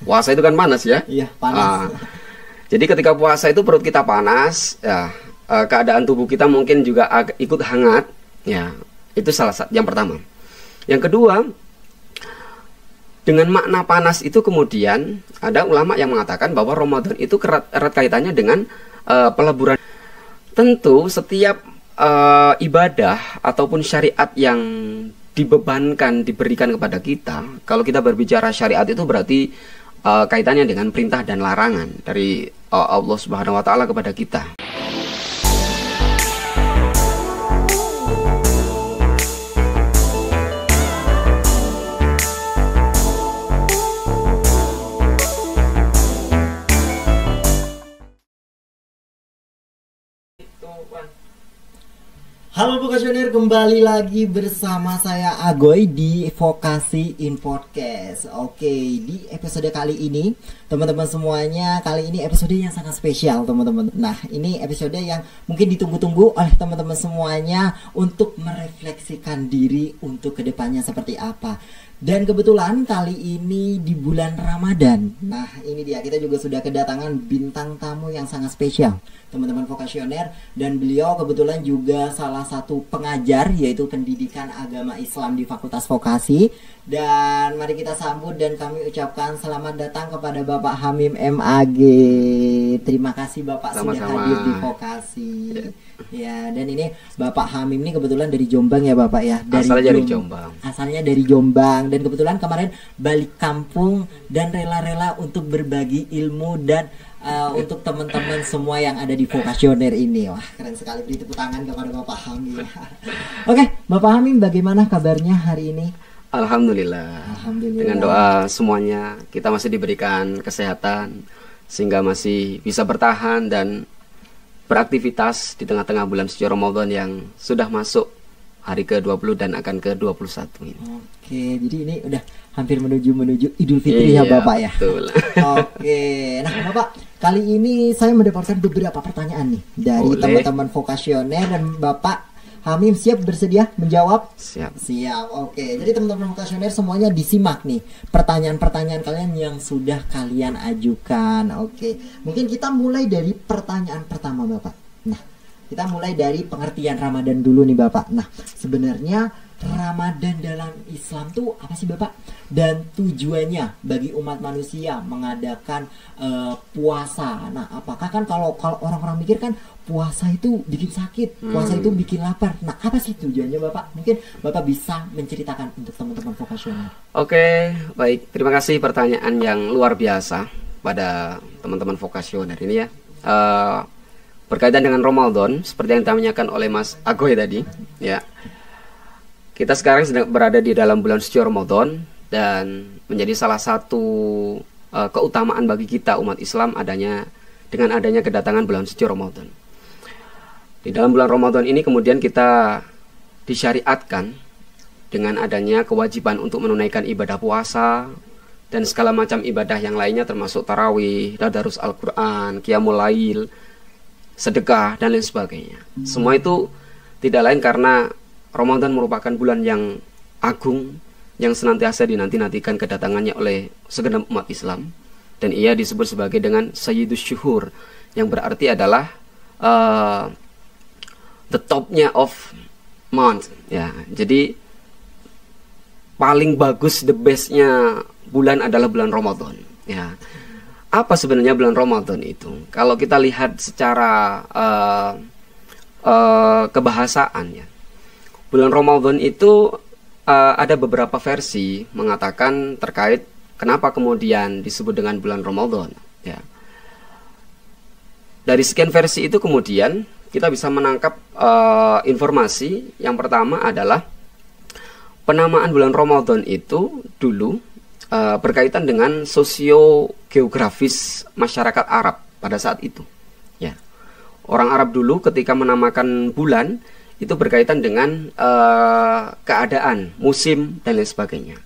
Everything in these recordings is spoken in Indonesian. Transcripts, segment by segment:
Puasa itu kan panas ya. Iya, panas. Jadi ketika puasa itu perut kita panas, ya, keadaan tubuh kita mungkin juga ikut hangat, ya. Itu salah satu yang pertama. Yang kedua, dengan makna panas itu kemudian ada ulama yang mengatakan bahwa Ramadan itu erat kaitannya dengan peleburan. Tentu setiap ibadah ataupun syariat yang dibebankan, diberikan kepada kita, kalau kita berbicara syariat itu berarti kaitannya dengan perintah dan larangan dari Allah Subhanahu wa taala kepada kita. Halo Vokasioner, kembali lagi bersama saya Agoy di Vokasi in Podcast. Oke, di episode kali ini teman-teman semuanya, kali ini episode yang sangat spesial teman-teman. Nah, ini episode yang mungkin ditunggu-tunggu oleh teman-teman semuanya untuk merefleksikan diri untuk kedepannya seperti apa. Dan kebetulan kali ini di bulan Ramadan. Nah, ini dia, kita juga sudah kedatangan bintang tamu yang sangat spesial, teman-teman vokasioner. Dan beliau kebetulan juga salah satu pengajar, yaitu pendidikan agama Islam di Fakultas Vokasi. Dan mari kita sambut dan kami ucapkan selamat datang kepada Bapak Hamim MAG. Terima kasih Bapak sudah hadir di Vokasi. Ya, dan ini Bapak Hamim ini kebetulan dari Jombang ya Bapak ya. Dari Jombang. Asalnya dari Jombang, dan kebetulan kemarin balik kampung dan rela-rela untuk berbagi ilmu dan untuk teman-teman semua yang ada di vokasioner ini. Wah, keren sekali, beri tepuk tangan kepada Bapak Hamim. Oke, Bapak Hamim, bagaimana kabarnya hari ini? Alhamdulillah. Dengan doa semuanya kita masih diberikan kesehatan sehingga masih bisa bertahan dan beraktivitas di tengah-tengah bulan suci Ramadan yang sudah masuk hari ke-20 dan akan ke-21 ini. Oke, jadi ini udah hampir menuju Idul Fitri ya Bapak ya. Betul. Oke, nah Bapak, kali ini saya mendapatkan beberapa pertanyaan nih dari teman-teman vokasioner, dan Bapak Hamim siap bersedia menjawab? Siap. Siap. Oke, jadi teman-teman vokasioner semuanya disimak nih pertanyaan-pertanyaan kalian yang sudah kalian ajukan. Oke, mungkin kita mulai dari pertanyaan pertama Bapak. Nah, kita mulai dari pengertian Ramadan dulu nih Bapak. Nah, sebenarnya Ramadan dalam Islam tuh apa sih Bapak? Dan tujuannya bagi umat manusia mengadakan puasa. Nah, apakah kan kalau orang-orang mikir kan puasa itu bikin sakit, puasa itu bikin lapar. Nah, apa sih tujuannya Bapak? Mungkin Bapak bisa menceritakan untuk teman-teman vokasional. Oke, baik. Terima kasih pertanyaan yang luar biasa pada teman-teman vokasioner ini ya. Berkaitan dengan Ramadan, seperti yang ditanyakan oleh Mas Agoy tadi, ya. Kita sekarang sedang berada di dalam bulan suci Ramadan, dan menjadi salah satu keutamaan bagi kita umat Islam dengan adanya kedatangan bulan suci Ramadan. Di dalam bulan Ramadan ini kemudian kita disyariatkan dengan adanya kewajiban untuk menunaikan ibadah puasa dan segala macam ibadah yang lainnya, termasuk tarawih, tadarus Al-Quran, qiyamul lail, sedekah dan lain sebagainya. Semua itu tidak lain karena Ramadan merupakan bulan yang agung yang senantiasa dinanti-nantikan kedatangannya oleh segenap umat Islam, dan ia disebut sebagai dengan Sayyidus Syuhur, yang berarti adalah the topnya of month ya. Jadi paling bagus, the bestnya bulan adalah bulan Ramadan ya. Apa sebenarnya bulan Ramadan itu? Kalau kita lihat secara kebahasaan ya, bulan Ramadan itu ada beberapa versi mengatakan terkait kenapa kemudian disebut dengan bulan Ramadan ya. Dari sekian versi itu kemudian kita bisa menangkap informasi. Yang pertama adalah penamaan bulan Ramadan itu dulu berkaitan dengan sosio-geografis masyarakat Arab pada saat itu ya. Orang Arab dulu ketika menamakan bulan itu berkaitan dengan keadaan, musim dan lain sebagainya.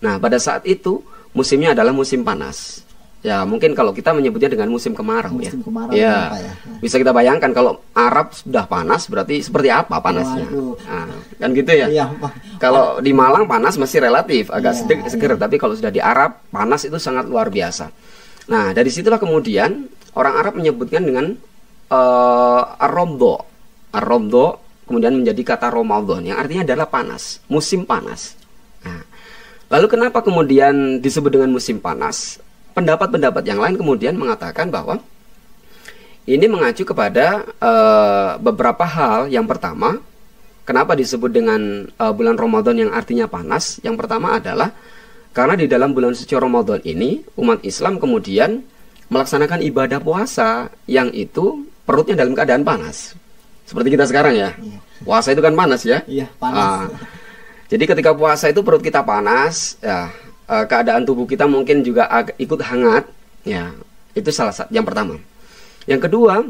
Nah, pada saat itu musimnya adalah musim panas Ya, mungkin kalau kita menyebutnya dengan musim kemarau ya. Musim kemarau Ya, apa ya? bisa kita bayangkan kalau Arab sudah panas berarti seperti apa panasnya. Waduh. Nah, kan gitu ya. Iya, Kalau di Malang panas masih relatif agak Iya, seger, tapi kalau sudah di Arab panas itu sangat luar biasa. Nah, dari situlah kemudian orang Arab menyebutkan dengan ar-ramdha. Ar-ramdha kemudian menjadi kata Ramadan yang artinya adalah panas, musim panas. Nah, lalu kenapa kemudian disebut dengan musim panas? Pendapat-pendapat yang lain kemudian mengatakan bahwa ini mengacu kepada beberapa hal. Yang pertama, kenapa disebut dengan bulan Ramadan yang artinya panas? Yang pertama adalah karena di dalam bulan suci Ramadan ini umat Islam kemudian melaksanakan ibadah puasa yang itu perutnya dalam keadaan panas. Seperti kita sekarang ya. Iya. Puasa itu kan panas ya. Iya, panas. Jadi ketika puasa itu perut kita panas, ya keadaan tubuh kita mungkin juga ikut hangat, ya itu salah satu yang pertama. Yang kedua,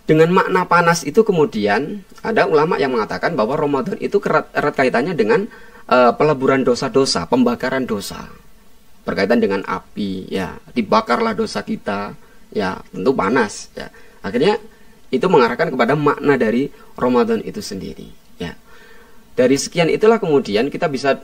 dengan makna panas itu kemudian ada ulama yang mengatakan bahwa Ramadan itu erat kaitannya dengan peleburan dosa-dosa, pembakaran dosa, berkaitan dengan api, ya dibakarlah dosa kita, ya tentu panas, ya akhirnya itu mengarahkan kepada makna dari Ramadan itu sendiri, ya. Dari sekian itulah kemudian kita bisa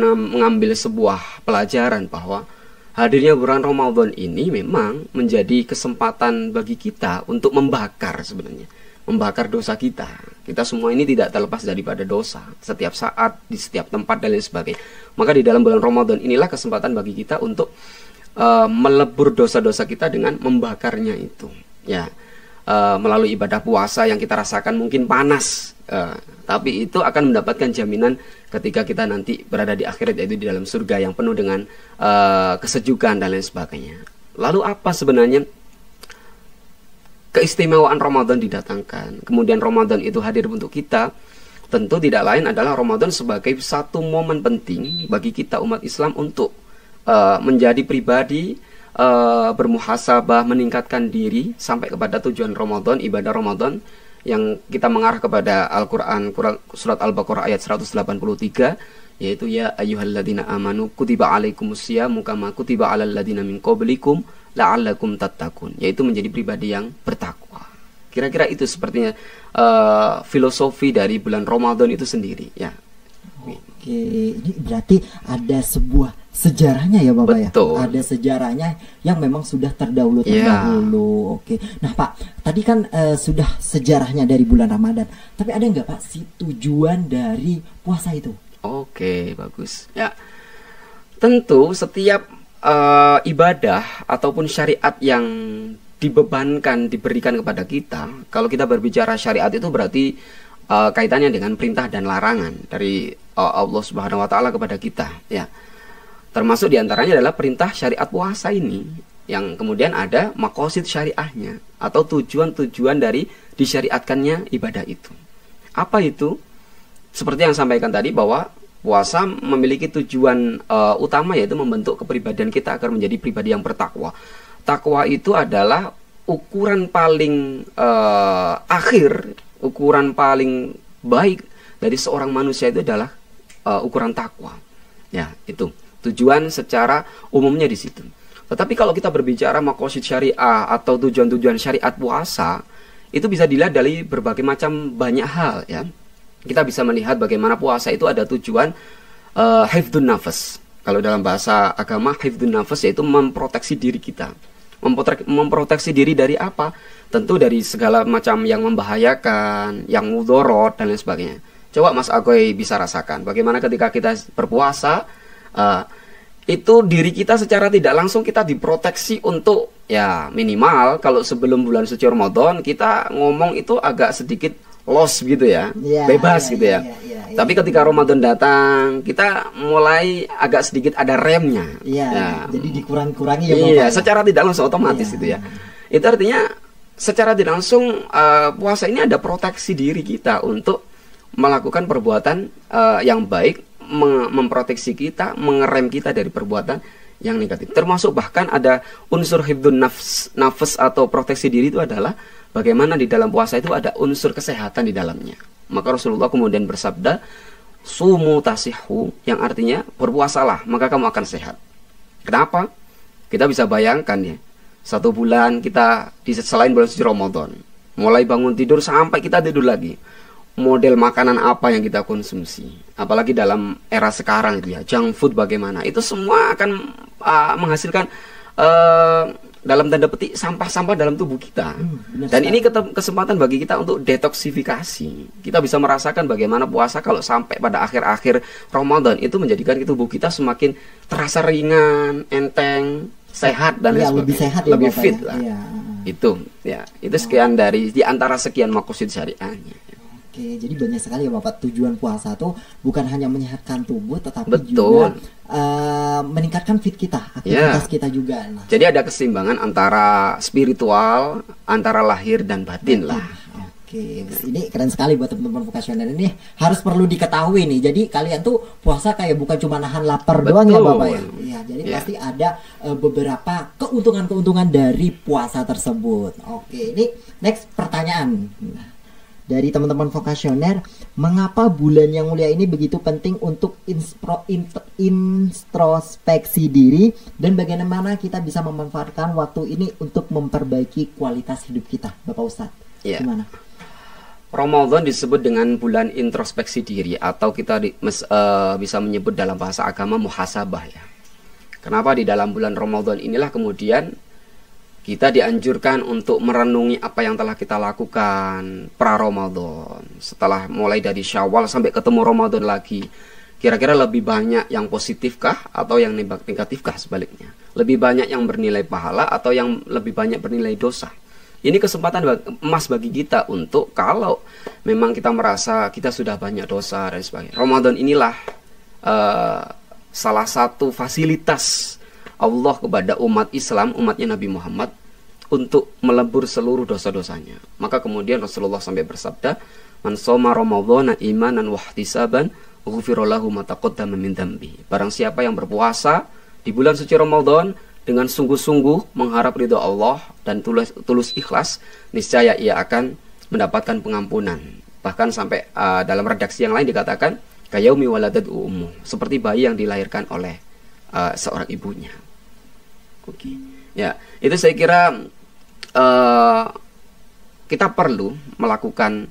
mengambil sebuah pelajaran bahwa hadirnya bulan Ramadan ini memang menjadi kesempatan bagi kita untuk membakar sebenarnya, membakar dosa kita. Kita semua ini tidak terlepas daripada dosa, setiap saat, di setiap tempat dan lain sebagainya. Maka di dalam bulan Ramadan inilah kesempatan bagi kita untuk melebur dosa-dosa kita dengan membakarnya itu, ya. Melalui ibadah puasa yang kita rasakan mungkin panas, tapi itu akan mendapatkan jaminan ketika kita nanti berada di akhirat, yaitu di dalam surga yang penuh dengan kesejukan dan lain sebagainya. Lalu apa sebenarnya keistimewaan Ramadan didatangkan? Kemudian Ramadan itu hadir untuk kita. Tentu tidak lain adalah Ramadan sebagai satu momen penting bagi kita umat Islam untuk menjadi pribadi, bermuhasabah, meningkatkan diri sampai kepada tujuan Ramadan, ibadah Ramadan yang kita mengarah kepada Al-Quran, surat Al-Baqarah ayat 183, yaitu ya ayyuhalladzina amanu kutiba alaikumusyamu kama kutiba alal ladzina min qablikum la'allakum tattaqun, yaitu menjadi pribadi yang bertakwa. Kira-kira itu sepertinya filosofi dari bulan Ramadan itu sendiri, ya. Oke, ini berarti ada sebuah sejarahnya ya Bapak. Betul. Ya? Ada sejarahnya yang memang sudah terdahulu. Oke. Nah Pak, tadi kan sudah sejarahnya dari bulan Ramadan. Tapi ada nggak Pak si tujuan dari puasa itu? Oke, bagus. Ya, tentu setiap ibadah ataupun syariat yang dibebankan, diberikan kepada kita. Kalau kita berbicara syariat itu berarti kaitannya dengan perintah dan larangan dari Allah Subhanahu wa taala kepada kita, ya. Termasuk diantaranya adalah perintah syariat puasa ini, yang kemudian ada maqasid syariahnya atau tujuan-tujuan dari disyariatkannya ibadah itu. Apa itu? Seperti yang sampaikan tadi bahwa puasa memiliki tujuan utama, yaitu membentuk kepribadian kita agar menjadi pribadi yang bertakwa. Takwa itu adalah ukuran paling akhir, ukuran paling baik dari seorang manusia itu adalah ukuran takwa. Ya, itu tujuan secara umumnya di situ. Tetapi kalau kita berbicara maqasid syariah atau tujuan-tujuan syariat puasa, itu bisa dilihat dari berbagai macam banyak hal, ya. Kita bisa melihat bagaimana puasa itu ada tujuan hifdzun nafas. Kalau dalam bahasa agama, hifdzun nafas yaitu memproteksi diri kita. Memproteksi diri dari apa? Tentu dari segala macam yang membahayakan, yang mudorot dan lain sebagainya. Coba Mas Agoy bisa rasakan bagaimana ketika kita berpuasa, itu diri kita secara tidak langsung kita diproteksi untuk, ya minimal kalau sebelum bulan suci Ramadan kita ngomong itu agak sedikit los gitu ya, bebas gitu ya. Tapi ketika Ramadan datang, kita mulai agak sedikit ada remnya. Ya. Jadi dikurang-kurangi ya Bapak. Iya, secara tidak langsung otomatis itu ya. Itu artinya secara tidak langsung puasa ini ada proteksi diri kita untuk melakukan perbuatan yang baik, memproteksi kita, mengerem kita dari perbuatan yang negatif. Termasuk bahkan ada unsur hifdzun nafas atau proteksi diri itu adalah bagaimana di dalam puasa itu ada unsur kesehatan di dalamnya. Maka Rasulullah kemudian bersabda, sumu tasihhu, yang artinya berpuasalah maka kamu akan sehat. Kenapa? Kita bisa bayangkan ya, 1 bulan kita selain bulan suci Ramadan, mulai bangun tidur sampai kita tidur lagi, model makanan apa yang kita konsumsi, apalagi dalam era sekarang itu ya, junk food bagaimana, itu semua akan menghasilkan dalam tanda petik sampah-sampah dalam tubuh kita. Dan ini kesempatan bagi kita untuk detoksifikasi. Kita bisa merasakan bagaimana puasa kalau sampai pada akhir-akhir Ramadan itu menjadikan tubuh kita semakin terasa ringan, enteng, sehat dan ya, lebih sehat, lebih ya, fit ya. lah. Ya. Itu sekian dari di antara sekian makosid syariahnya. Oke, jadi banyak sekali ya Bapak, tujuan puasa tuh bukan hanya menyehatkan tubuh, tetapi Betul. juga meningkatkan fit kita, aktivitas kita juga. Nah, jadi ada keseimbangan antara spiritual, antara lahir dan batin lah. Oke, ini keren sekali buat teman-teman vokasioner, ini harus perlu diketahui nih. Jadi kalian tuh puasa kayak bukan cuma nahan lapar doang ya Bapak ya. Iya, jadi pasti ada beberapa keuntungan-keuntungan dari puasa tersebut. Oke, ini next pertanyaan dari teman-teman vokasioner, mengapa bulan yang mulia ini begitu penting untuk introspeksi diri, dan bagaimana kita bisa memanfaatkan waktu ini untuk memperbaiki kualitas hidup kita, Bapak Ustadz? Gimana? Ramadan disebut dengan bulan introspeksi diri, atau kita bisa menyebut dalam bahasa agama muhasabah ya. Kenapa di dalam bulan Ramadan inilah kemudian kita dianjurkan untuk merenungi apa yang telah kita lakukan pra-Ramadan. Setelah mulai dari Syawal sampai ketemu Ramadan lagi, kira-kira lebih banyak yang positifkah atau yang negatifkah sebaliknya? Lebih banyak yang bernilai pahala atau yang lebih banyak bernilai dosa? Ini kesempatan emas bagi kita untuk, kalau memang kita merasa kita sudah banyak dosa dan sebagainya, Ramadan inilah salah satu fasilitas Allah kepada umat Islam, umatnya Nabi Muhammad, untuk melebur seluruh dosa-dosanya. Maka kemudian Rasulullah sampai bersabda, "Man shoma Ramadhana imanan wahtisaban, ghufira lahu ma taqaddama min dzambi." Barang siapa yang berpuasa di bulan suci Ramadan dengan sungguh-sungguh mengharap ridha Allah dan tulus ikhlas, niscaya ia akan mendapatkan pengampunan. Bahkan sampai dalam redaksi yang lain dikatakan, kayaumi waladat ummu, seperti bayi yang dilahirkan oleh seorang ibunya. Oke. Ya, itu saya kira kita perlu melakukan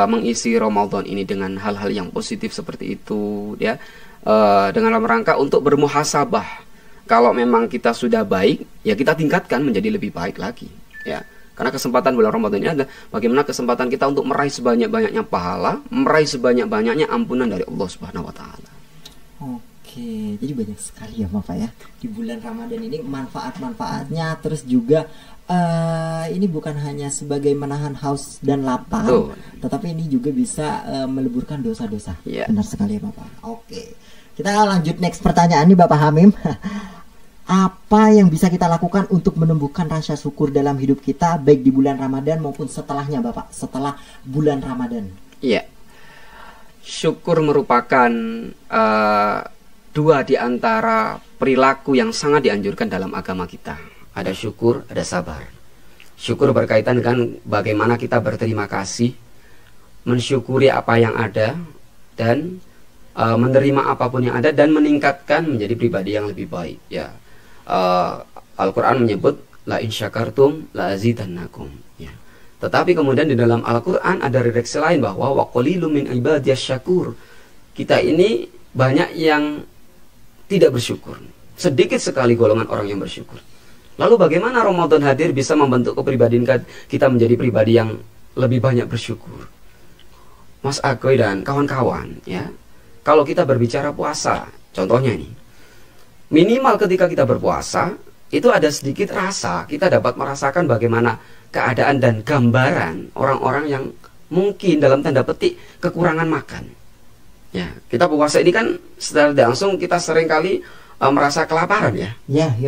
mengisi Ramadan ini dengan hal-hal yang positif seperti itu ya, dengan rangka untuk bermuhasabah. Kalau memang kita sudah baik, ya kita tingkatkan menjadi lebih baik lagi ya. Karena kesempatan bulan Ramadan ini adalah bagaimana kesempatan kita untuk meraih sebanyak-banyaknya pahala, meraih sebanyak-banyaknya ampunan dari Allah Subhanahu wa taala. Oke, jadi banyak sekali ya Bapak ya di bulan Ramadan ini manfaat-manfaatnya. Terus juga ini bukan hanya sebagai menahan haus dan lapar, tetapi ini juga bisa meleburkan dosa-dosa. Benar sekali ya Bapak. Oke, kita lanjut next pertanyaan nih Bapak Hamim. Apa yang bisa kita lakukan untuk menumbuhkan rasa syukur dalam hidup kita, baik di bulan Ramadan maupun setelahnya Bapak, setelah bulan Ramadan? Iya, syukur merupakan dua di antara perilaku yang sangat dianjurkan dalam agama kita. Ada syukur, ada sabar. Syukur berkaitan dengan bagaimana kita berterima kasih, mensyukuri apa yang ada, dan menerima apapun yang ada, dan meningkatkan menjadi pribadi yang lebih baik ya. Al-Quran menyebut la in syakartum la azidannakum ya. Tetapi kemudian di dalam Al-Quran ada redaksi lain bahwa wa qalilum min ibadiyas syakur. Kita ini banyak yang tidak bersyukur, sedikit sekali golongan orang yang bersyukur. Lalu bagaimana Ramadan hadir bisa membentuk kepribadian kita menjadi pribadi yang lebih banyak bersyukur? Mas Agoy dan kawan-kawan ya, kalau kita berbicara puasa, contohnya nih, minimal ketika kita berpuasa itu ada sedikit rasa, kita dapat merasakan bagaimana keadaan dan gambaran orang-orang yang mungkin dalam tanda petik kekurangan makan. Ya, kita puasa ini kan secara langsung kita seringkali merasa kelaparan ya.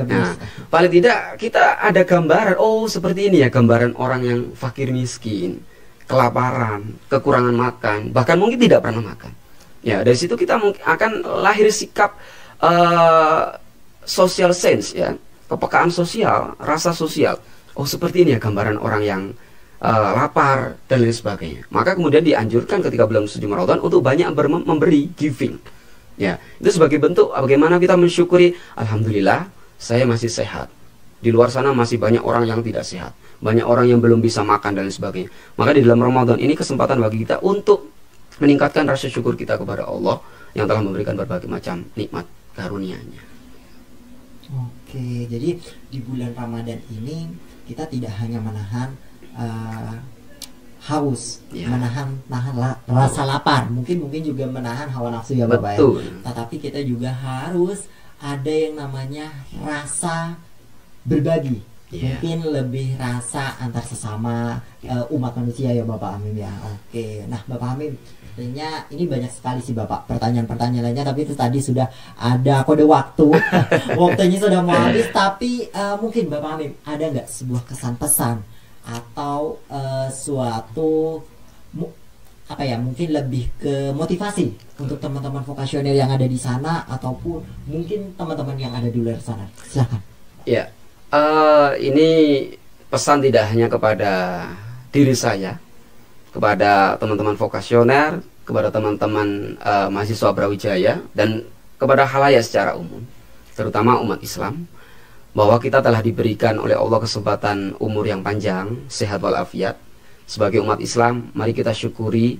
Nah, paling tidak kita ada gambaran, oh seperti ini ya gambaran orang yang fakir miskin, kelaparan, kekurangan makan, bahkan mungkin tidak pernah makan. Ya, dari situ kita akan lahir sikap social sense ya, kepekaan sosial, rasa sosial. Oh seperti ini ya gambaran orang yang lapar dan lain sebagainya. Maka kemudian dianjurkan ketika bulan suci Ramadan untuk banyak memberi, giving Ya, itu sebagai bentuk bagaimana kita mensyukuri, alhamdulillah saya masih sehat. Di luar sana masih banyak orang yang tidak sehat, banyak orang yang belum bisa makan dan lain sebagainya. Maka di dalam Ramadan ini kesempatan bagi kita untuk meningkatkan rasa syukur kita kepada Allah yang telah memberikan berbagai macam nikmat karunia-Nya. Oke, jadi di bulan Ramadan ini kita tidak hanya menahan haus, nahan rasa lapar, mungkin juga menahan hawa nafsu ya Bapak. Betul. Ya. Tetapi kita juga harus ada yang namanya rasa berbagi, mungkin lebih rasa antar sesama umat manusia ya Bapak Hamim ya. Oke, nah Bapak Hamim, sebenarnya ini banyak sekali sih Bapak pertanyaan-pertanyaan lainnya, tapi itu tadi sudah ada kode waktu, waktunya sudah mau habis. Tapi mungkin Bapak Hamim ada nggak sebuah kesan pesan atau suatu mungkin lebih ke motivasi untuk teman-teman vokasioner yang ada di sana ataupun mungkin teman-teman yang ada di luar sana? Silakan. Ya, ini pesan tidak hanya kepada diri saya, kepada teman-teman vokasioner, kepada teman-teman mahasiswa Brawijaya, dan kepada khalayak secara umum, terutama umat Islam, bahwa kita telah diberikan oleh Allah kesempatan umur yang panjang, sehat walafiat. Sebagai umat Islam, mari kita syukuri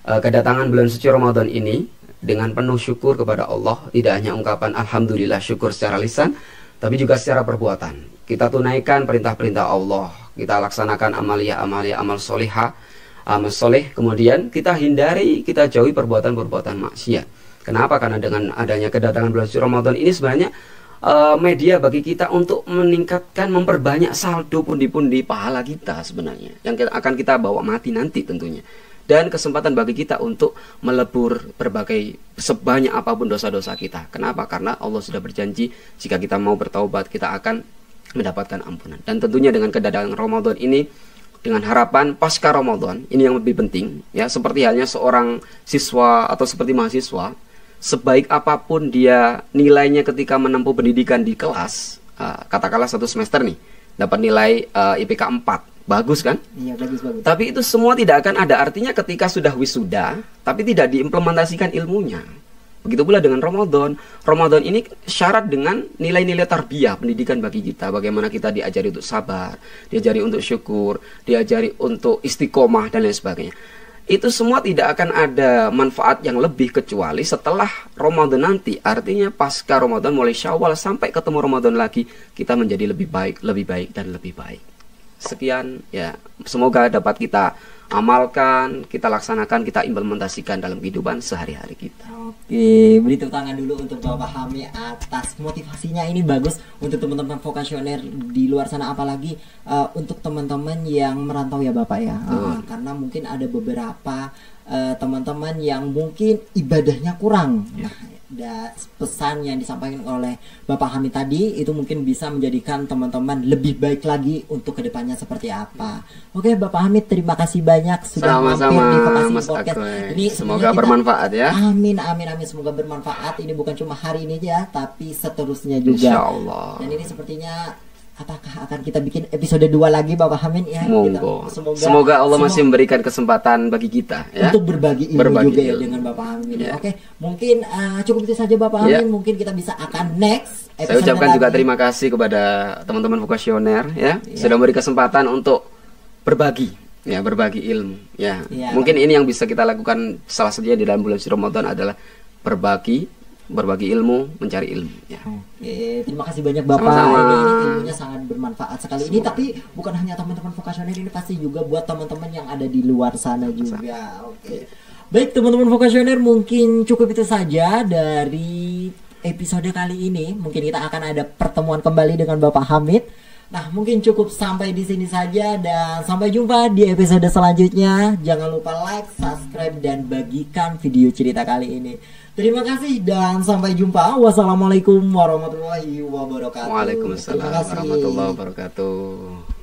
kedatangan bulan suci Ramadan ini dengan penuh syukur kepada Allah. Tidak hanya ungkapan alhamdulillah syukur secara lisan, tapi juga secara perbuatan. Kita tunaikan perintah-perintah Allah, kita laksanakan amaliyah-amaliyah, amal solihah, amal soleh. Kemudian kita hindari, kita jauhi perbuatan-perbuatan maksiat. Kenapa? Karena dengan adanya kedatangan bulan suci Ramadan ini sebenarnya media bagi kita untuk meningkatkan, memperbanyak saldo pundi-pundi pahala kita sebenarnya, yang akan kita bawa mati nanti tentunya. Dan kesempatan bagi kita untuk melebur berbagai sebanyak apapun dosa-dosa kita. Kenapa? Karena Allah sudah berjanji jika kita mau bertaubat kita akan mendapatkan ampunan. Dan tentunya dengan kedatangan Ramadan ini, dengan harapan pasca Ramadan ini yang lebih penting ya, seperti halnya seorang siswa atau seperti mahasiswa, sebaik apapun dia nilainya ketika menempuh pendidikan di kelas, katakanlah satu semester nih dapat nilai IPK 4, bagus kan? Iya, bagus. Tapi itu semua tidak akan ada artinya ketika sudah wisuda tapi tidak diimplementasikan ilmunya. Begitu pula dengan Ramadan. Ramadan ini syarat dengan nilai-nilai tarbiyah, pendidikan bagi kita. Bagaimana kita diajari untuk sabar, diajari untuk syukur, diajari untuk istiqomah dan lain sebagainya. Itu semua tidak akan ada manfaat yang lebih kecuali setelah Ramadan nanti. Artinya pasca Ramadan, mulai Syawal sampai ketemu Ramadan lagi, kita menjadi lebih baik dan lebih baik. Sekian ya, semoga dapat kita amalkan, kita laksanakan, kita implementasikan dalam kehidupan sehari-hari kita. Oke, beri tepuk tangan dulu untuk Bapak Hami atas motivasinya. Ini bagus untuk teman-teman vokasioner di luar sana, apalagi untuk teman-teman yang merantau ya Bapak ya. Karena mungkin ada beberapa teman-teman yang mungkin ibadahnya kurang. Nah, pesan yang disampaikan oleh Bapak Hamid tadi itu mungkin bisa menjadikan teman-teman lebih baik lagi untuk kedepannya seperti apa. Oke Bapak Hamid, terima kasih banyak sudah mampir di Vokasi Podcast. Ini semoga bermanfaat ya. Amin. Semoga bermanfaat. Ini bukan cuma hari ini ya, tapi seterusnya juga. Insya Allah. Dan ini sepertinya apakah akan kita bikin episode 2 lagi Bapak Hamid ya? Semoga Allah masih memberikan kesempatan bagi kita ya, untuk berbagi ilmu juga ya dengan Bapak Hamid. Oke, mungkin cukup itu saja Bapak Hamid. Mungkin kita bisa akan next episode. Saya ucapkan juga terima kasih kepada teman-teman vokasioner ya, sudah memberi kesempatan untuk berbagi ilmu ya. Mungkin ini yang bisa kita lakukan salah satunya di dalam bulan suci Ramadan adalah berbagi ilmu, mencari ilmu ya. Oke, terima kasih banyak Bapak. Ini ilmunya sangat bermanfaat sekali. Ini tapi bukan hanya teman-teman vokasioner, ini pasti juga buat teman-teman yang ada di luar sana juga. Oke. Baik teman-teman vokasioner, mungkin cukup itu saja dari episode kali ini. Mungkin kita akan ada pertemuan kembali dengan Bapak Hamid. Nah, mungkin cukup sampai di sini saja dan sampai jumpa di episode selanjutnya. Jangan lupa like, subscribe dan bagikan video cerita kali ini. Terima kasih dan sampai jumpa. Wassalamualaikum warahmatullahi wabarakatuh. Waalaikumsalam warahmatullahi wabarakatuh.